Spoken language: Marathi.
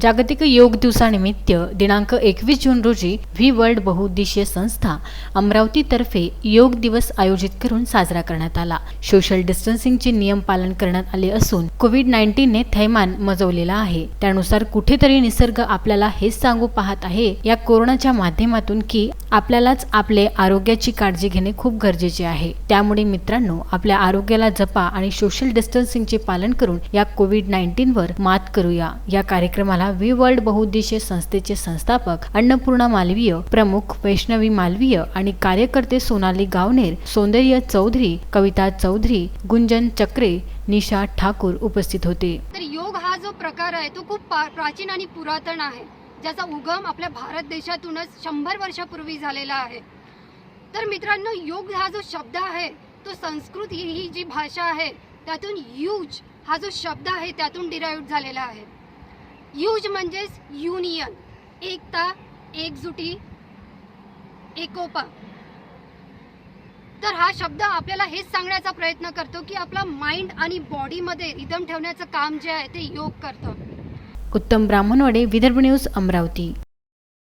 जागतिक योग दिवसानिमित्त दिनांक 21 जून रोजी व्ही वर्ल्ड बहुउद्देशीय संस्था अमरावतीतर्फे योग दिवस आयोजित करून साजरा करण्यात आला। सोशल डिस्टन्सिंगचे नियम पालन करण्यात आले असून कोविड-19 ने थैमान मजवलेला आहे। त्यानुसार कुठेतरी निसर्ग आपल्याला हेच सांगू पाहत आहे या कोरोनाच्या माध्यमातून की आपल्यालाच आपले आरोग्याची काळजी घेणे खूप गरजेचे आहे। त्यामुळे मित्रांनो, आपल्या आरोग्याला जपा आणि सोशल डिस्टन्सिंगचे पालन करून या कोविड-19 वर मात करूया। या कार्यक्रमाला व्ही वर्ल्ड बहुउद्देशीय संस्थेचे संस्थापक अन्नपूर्णा मालवीय, प्रमुख वैष्णवी मालवीय आणि कार्यकर्ते सोनाली गावनेर, सौंदर्य चौधरी, कविता चौधरी, गुंजन चक्रे, निशा ठाकूर उपस्थित होते। तर योग हा जो प्रकार आहे तो खूप प्राचीन आणि पुरातन आहे, ज्याचा उगम आपल्या भारत देशातूनच 100 वर्षापूर्वी झालेला आहे। तर मित्रांनो, योग हा जो शब्द आहे तो संस्कृत ही जी भाषा आहे त्यातून युज हा जो शब्द आहे त्यातून डिराइव्ह झालेला आहे। युज म्हणजे युनियन, एकता, एकजुटी, एकोपा। तर हा शब्द आपल्याला हेच सांगण्याचा प्रयत्न करतो की आपला माइंड आणि बॉडीमध्ये रिदम ठेवण्याचं काम जे आहे ते योग करतं। उत्तम ब्राह्मणवाडे, विदर्भ न्यूज, अमरावती।